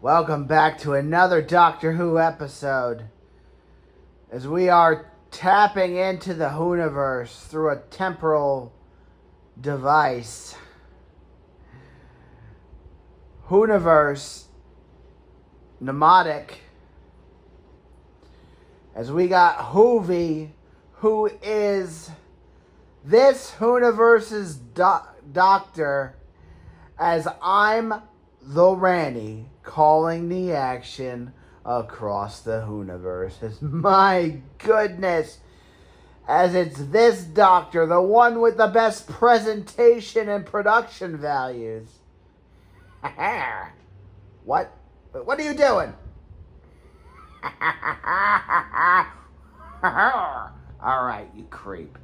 Welcome back to another Doctor Who episode. As we are tapping into the Whoniverse through a temporal device. Whoniverse, Nomadic. As we got Whovie, who is this Whoniverse's doctor, as I'm the Rani calling the action across the Whoniverse. My goodness. As it's this doctor, the one with the best presentation and production values. What? What are you doing? Alright, you creep.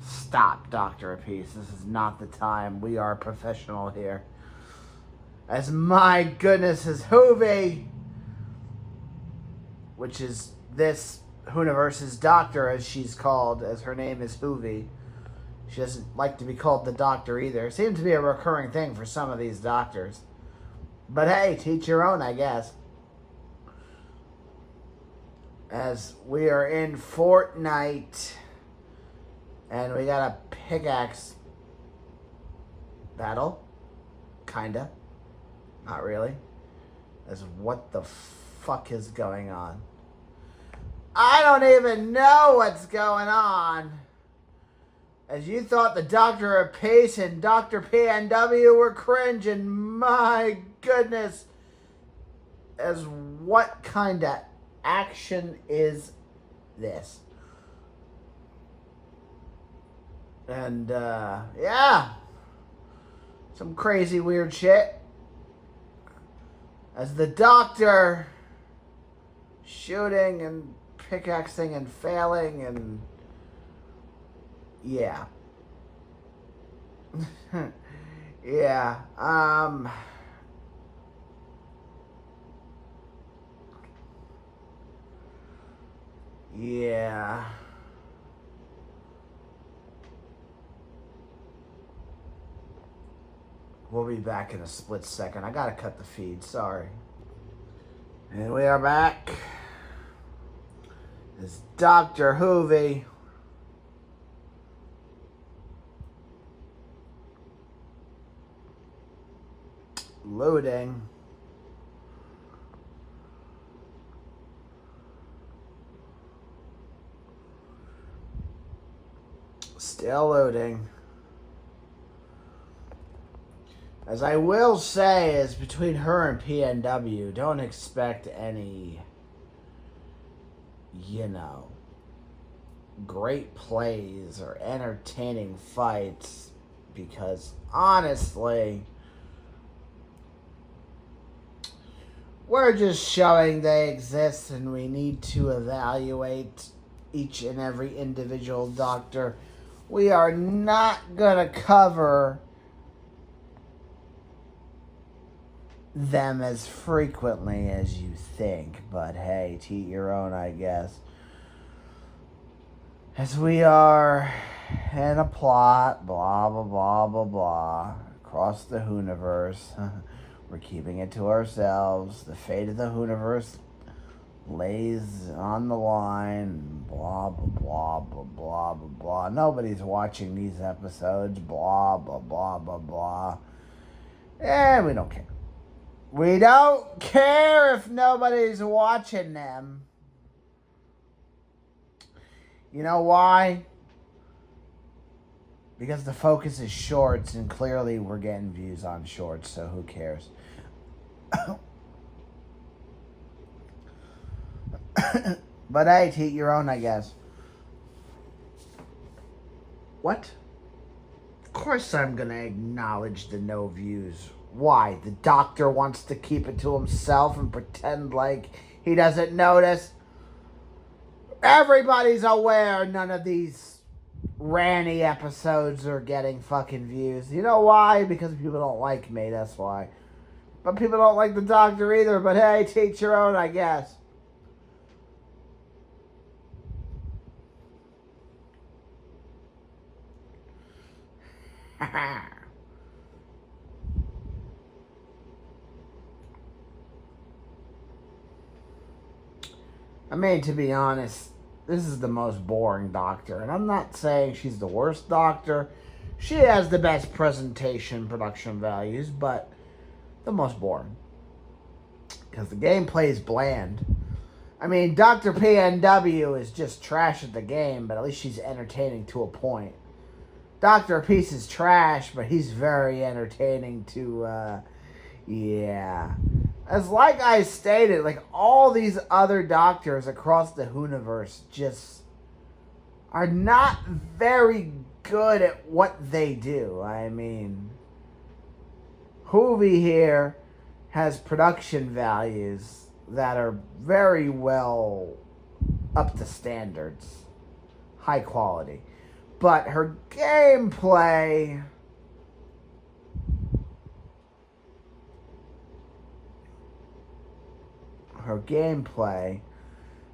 Stop, Dr. Apiece. This is not the time. We are professional here. As my goodness is Whovie, which is this Whoniverse's doctor, as she's called, as her name is Whovie. She doesn't like to be called the doctor either. It seems to be a recurring thing for some of these doctors. But hey, teach your own, I guess. As we are in Fortnite, and we got a pickaxe battle. Kinda. Not really. As what the fuck is going on? I don't even know what's going on. As you thought the Dr. Apiece and Dr. PNW were cringe, and my goodness. As what kind of action is this? And, yeah. Some crazy weird shit. As the doctor shooting and pickaxing and failing and yeah. Yeah. Yeah. We'll be back in a split second. I gotta cut the feed, sorry. And we are back. It's Dr. Whovie. Loading. Still loading. As I will say, is between her and PNW, don't expect any, great plays or entertaining fights, because honestly, we're just showing they exist and we need to evaluate each and every individual doctor. We are not gonna cover them as frequently as you think, but hey, to eat your own, I guess. As we are in a plot, blah blah blah blah blah, across the Whoniverse. We're keeping it to ourselves. The fate of the Whoniverse lays on the line. Blah blah blah blah blah blah blah. Nobody's watching these episodes. Blah blah blah blah blah. And we don't care. We don't care if nobody's watching them. You know why? Because the focus is shorts, and clearly we're getting views on shorts, so who cares? But hey, to eat your own, I guess. What? Of course I'm gonna acknowledge the no views. Why? The doctor wants to keep it to himself and pretend like he doesn't notice? Everybody's aware none of these Rani episodes are getting fucking views. You know why? Because people don't like me, that's why. But people don't like the doctor either, but hey, teach your own, I guess. I mean, to be honest, this is the most boring Doctor. And I'm not saying she's the worst Doctor. She has the best presentation production values, but the most boring. Because the gameplay is bland. I mean, Dr. PNW is just trash at the game, but at least she's entertaining to a point. Dr. Peace is trash, but he's very entertaining to, yeah. As like I stated, like all these other doctors across the Whoniverse just are not very good at what they do. I mean, Whovie here has production values that are very well up to standards, high quality. But her gameplay,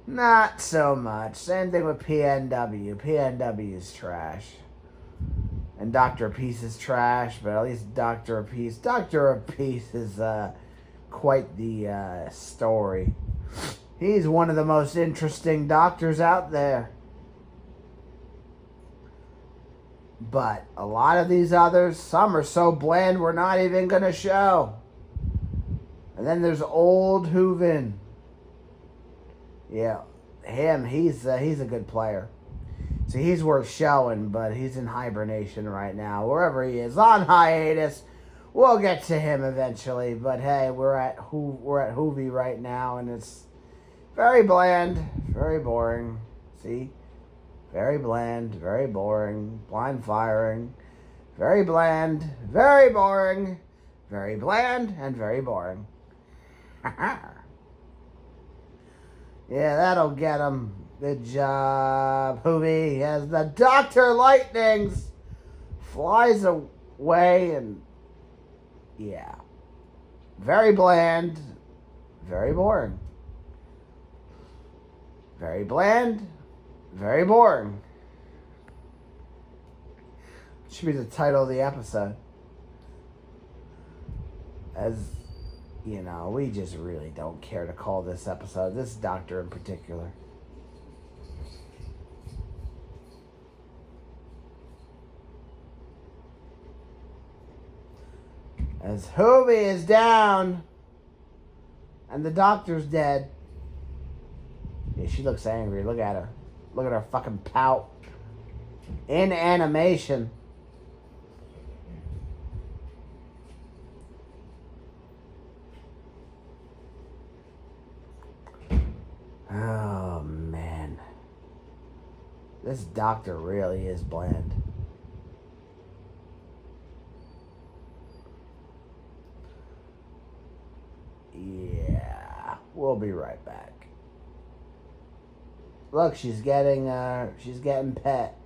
not so much. Same thing with PNW. PNW is trash. And Dr. Peace is trash, but at least Dr. Peace is quite the story. He's one of the most interesting doctors out there. But a lot of these others, some are so bland we're not even going to show. And then there's old Whovie. Yeah, him, he's a good player. So he's worth showing, but he's in hibernation right now. Wherever he is, on hiatus. We'll get to him eventually. But hey, we're at Whovie right now, and it's very bland, very boring. See? Very bland, very boring, blind firing, very bland, very boring, very bland, and very boring. Yeah, that'll get him. Good job, Whovie. As the Dr. Lightnings flies away, and yeah, very bland, very boring. Very bland, very boring. Should be the title of the episode. As you know, we just really don't care to call this episode, this doctor in particular. As Whovie is down and the doctor's dead. Yeah, she looks angry. Look at her. Look at her fucking pout. In animation. Oh, man. This doctor really is bland. Yeah. We'll be right back. Look, she's getting pet.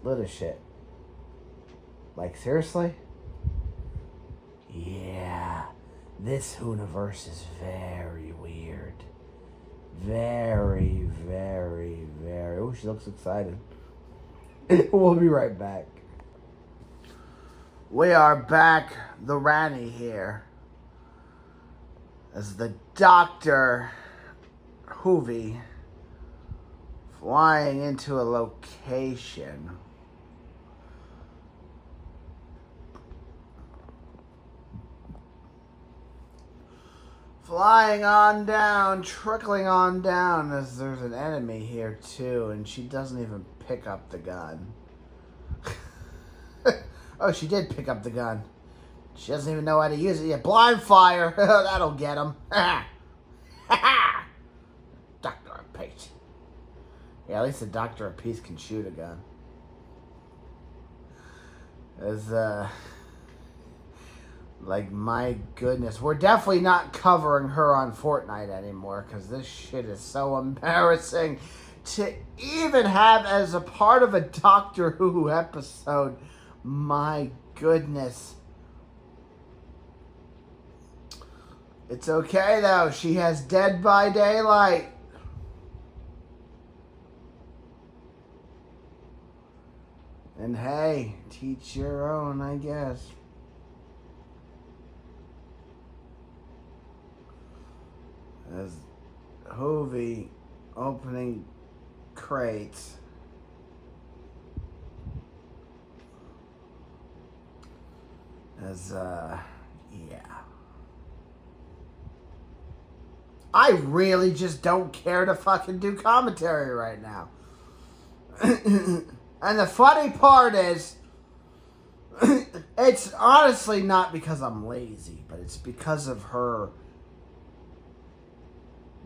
Little shit. Like, seriously? Yeah. This Whoniverse is very weird. Very, very, very... Oh, she looks excited. We'll be right back. We are back. The Rani here. As the Doctor Whovie flying into a location. Flying on down, trickling on down, as there's an enemy here too, and she doesn't even pick up the gun. Oh, she did pick up the gun. She doesn't even know how to use it yet. Blind fire! That'll get him. Doctor of Peace. Yeah, at least the Doctor of Peace can shoot a gun. Like, my goodness. We're definitely not covering her on Fortnite anymore, because this shit is so embarrassing to even have as a part of a Doctor Who episode. My goodness. It's okay, though. She has Dead by Daylight. And hey, teach your own, I guess. Whovie opening crates. As, yeah. I really just don't care to fucking do commentary right now. And the funny part is, it's honestly not because I'm lazy, but it's because of her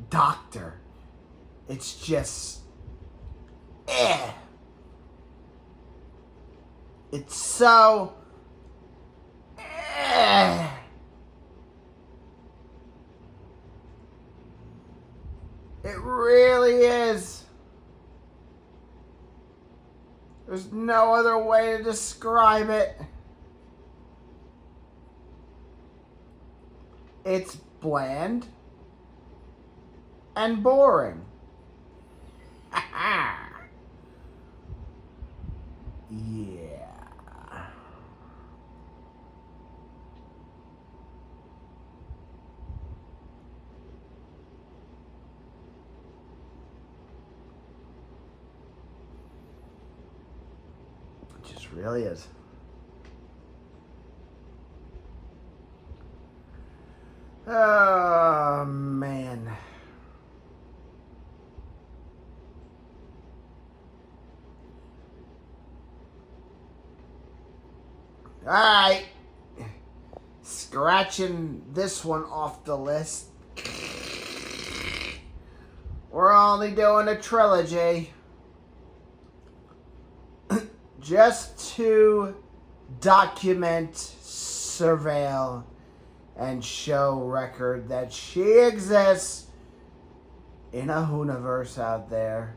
doctor. It's just, it's so, It really is. There's no other way to describe it. It's bland and boring. Yeah. It just really is. Oh, man. All right. Scratching this one off the list. We're only doing a trilogy. Just to document, surveil, and show record that she exists in a Whoniverse out there.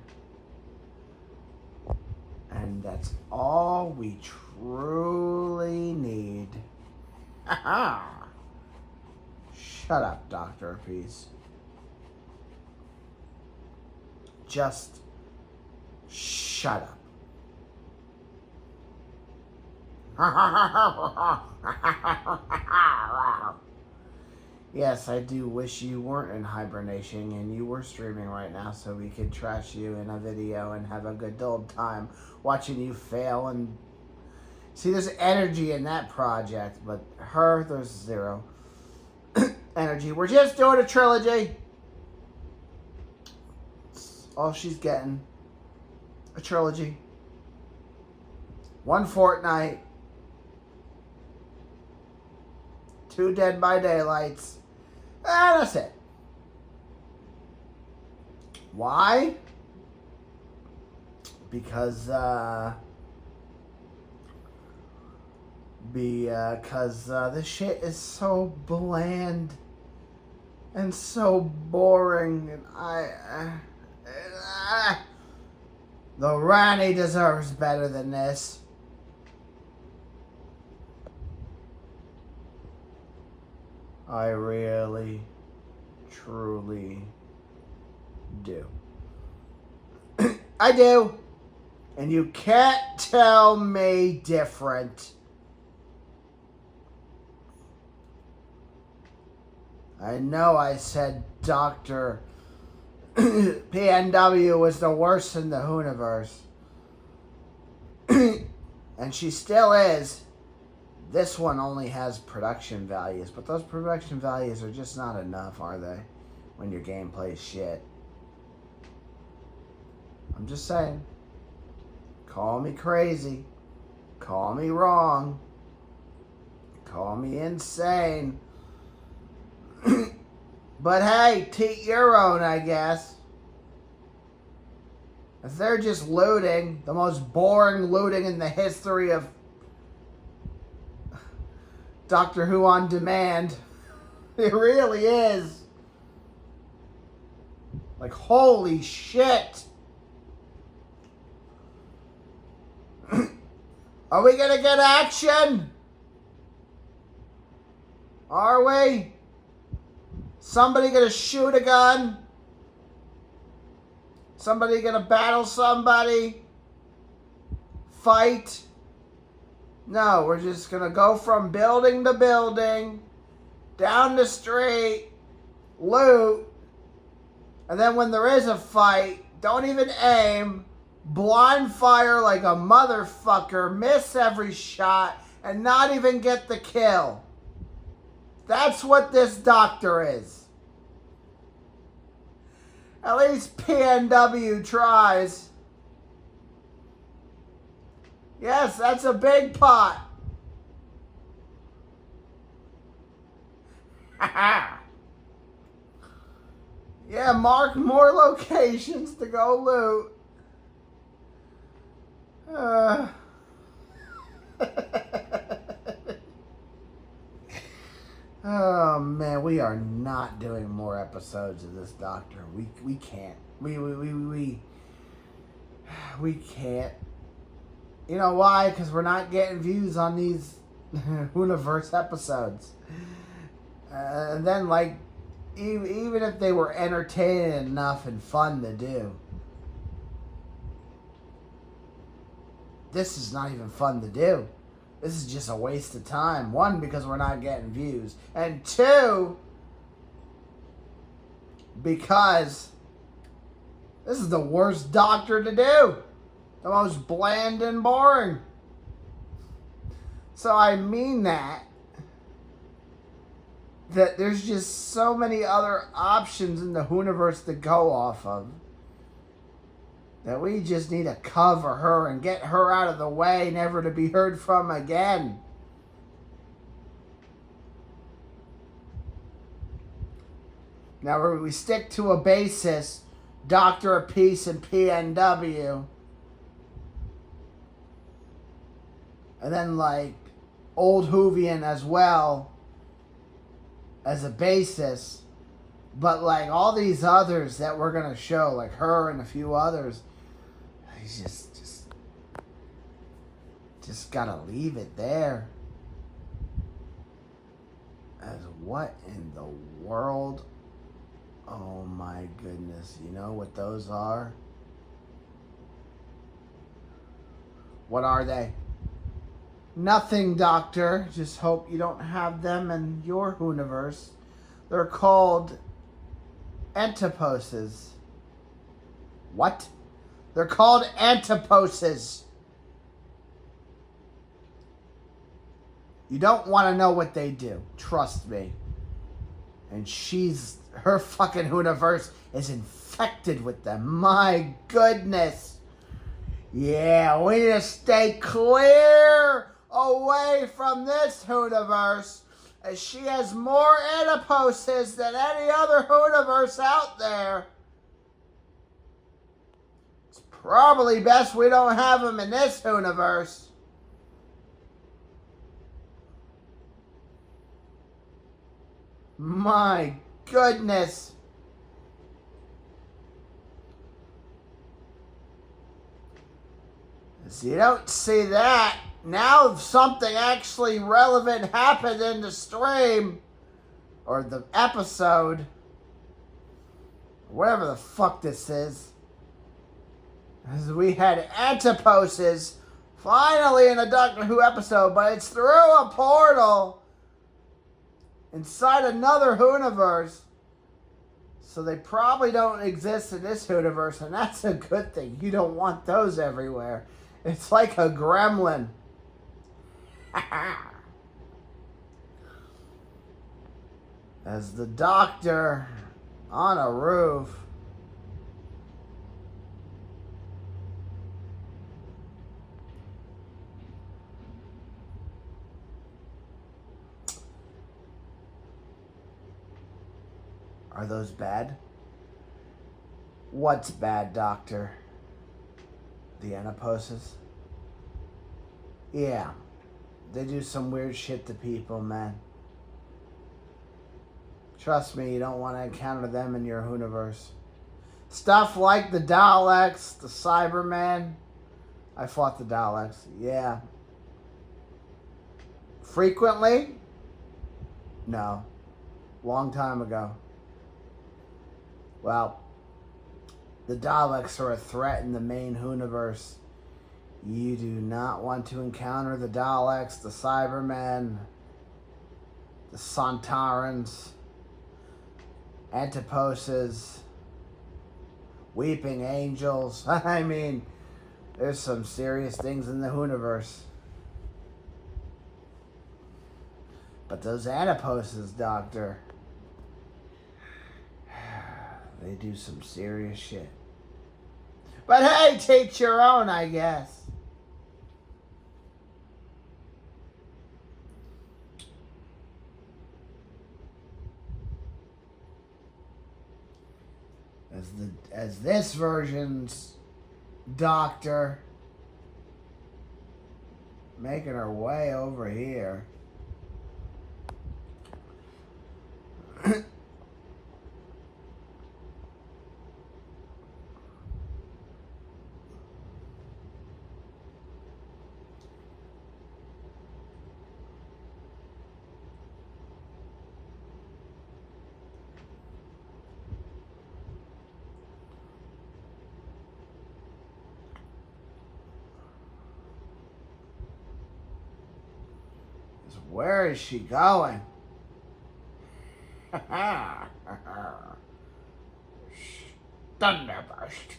And that's all we truly need. Shut up, Dr. Peace. Just shut up. Yes, I do wish you weren't in hibernation and you were streaming right now so we could trash you in a video and have a good old time watching you fail. And see, there's energy in that project, but her, there's zero energy. We're just doing a trilogy. That's all she's getting. A trilogy. One fortnight. 2 Dead by Daylights. And that's it. Why? Because this shit is so bland and so boring, and the Rani deserves better than this. I really, truly do. I do. And you can't tell me different. I know I said Dr. PNW was the worst in the Whoniverse. And she still is. This one only has production values, but those production values are just not enough, are they? When your gameplay is shit. I'm just saying. Call me crazy. Call me wrong. Call me insane. But hey, toot your own, I guess. If they're just looting, the most boring looting in the history of Doctor Who on Demand. It really is. Like, holy shit. Are we gonna get action? Are we? Somebody gonna shoot a gun? Somebody gonna battle somebody? Fight? No, we're just going to go from building to building, down the street, loot, And then when there is a fight, don't even aim. Blind fire like a motherfucker. Miss every shot. And not even get the kill. That's what this doctor is. At least PNW tries. Yes, that's a big pot. Yeah, mark more locations to go loot. Oh man, we are not doing more episodes of this doctor. We can't. We can't. You know why? Because we're not getting views on these Whoniverse episodes. And then, like, even if they were entertaining enough and fun to do, this is not even fun to do. This is just a waste of time. One, because we're not getting views. And two, because this is the worst doctor to do. The most bland and boring. So I mean that there's just so many other options in the Whoniverse to go off of, that we just need to cover her and get her out of the way, never to be heard from again. Now we stick to a basis, Doctor of Peace and PNW. And then, like, old Whovian as well as a basis. But, like, all these others that we're going to show, like her and a few others, he's just got to leave it there. As what in the world? Oh my goodness. You know what those are? What are they? Nothing, Doctor. Just hope you don't have them in your Whoniverse. They're called antiposes. What? They're called antiposes. You don't want to know what they do. Trust me. And her fucking Whoniverse is infected with them. My goodness. Yeah, we need to stay clear away from this Whoniverse, as she has more antiposes than any other Whoniverse out there. It's probably best we don't have them in this Whoniverse. My goodness. So you don't see that. Now something actually relevant happened in the stream, or the episode, whatever the fuck this is. As we had antiposes finally in a Doctor Who episode, but it's through a portal inside another Whoniverse. So they probably don't exist in this Whoniverse, and that's a good thing. You don't want those everywhere. It's like a gremlin. As the Doctor on a roof. Are those bad? What's bad, Doctor? The antiposes? Yeah. They do some weird shit to people, man. Trust me, you don't want to encounter them in your Whoniverse. Stuff like the Daleks, the Cybermen. I fought the Daleks, yeah. Frequently? No. Long time ago. Well, the Daleks are a threat in the main Whoniverse. You do not want to encounter the Daleks, the Cybermen, the Sontarans, antiposes, weeping angels. I mean, there's some serious things in the Whoniverse. But those antiposes, Doctor, they do some serious shit. But hey, teach your own, I guess. As this version's Doctor making her way over here. Where is she going? Thunderburst.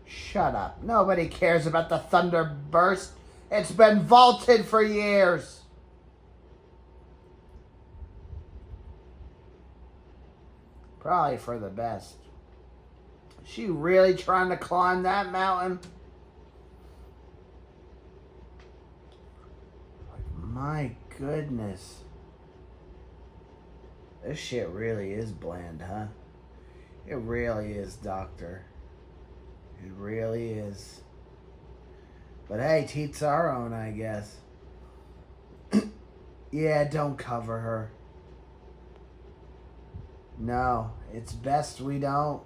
Shut up. Nobody cares about the Thunderburst. It's been vaulted for years. Probably for the best. Is she really trying to climb that mountain? My goodness. This shit really is bland, huh? It really is, Doctor. It really is. But hey, teats our own, I guess. Yeah, don't cover her. No, it's best we don't.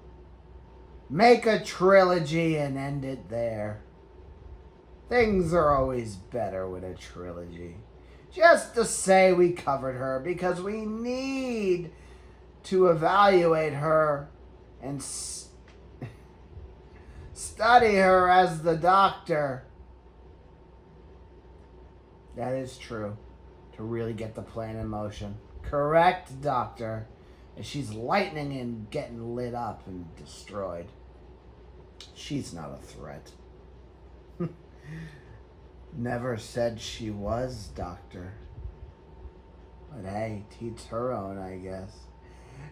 Make a trilogy and end it there. Things are always better with a trilogy. Just to say we covered her because we need to evaluate her and study her as the Doctor. That is true. To really get the plan in motion. Correct, Doctor. And she's lightning and getting lit up and destroyed. She's not a threat. Never said she was, Doctor. But hey, teach her own, I guess.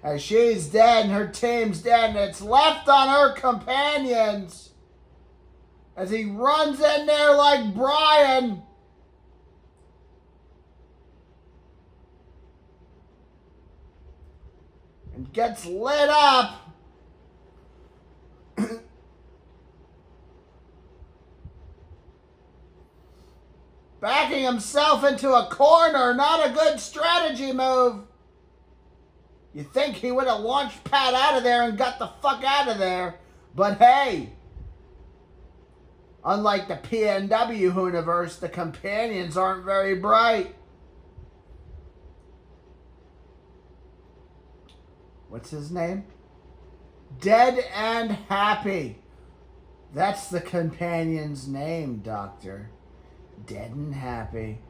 And she's dead and her team's dead and it's left on her companions. As he runs in there like Brian. And gets lit up. Backing himself into a corner, not a good strategy move. You think he would have launched Pat out of there and got the fuck out of there. But hey, unlike the PNW Whoniverse, the companions aren't very bright. What's his name? Dead and Happy. That's the companion's name, Doctor. Dead and Happy.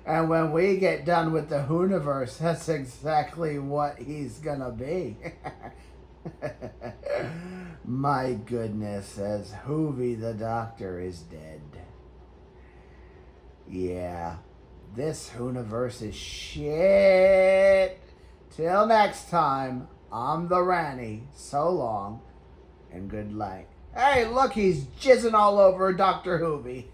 And when we get done with the Whoniverse, that's exactly what he's gonna be. My goodness, as Whovie the Doctor is dead. Yeah, this Whoniverse is shit. Till next time, I'm the Rani. So long, and good night. Hey, look, he's jizzing all over Dr. Whovie.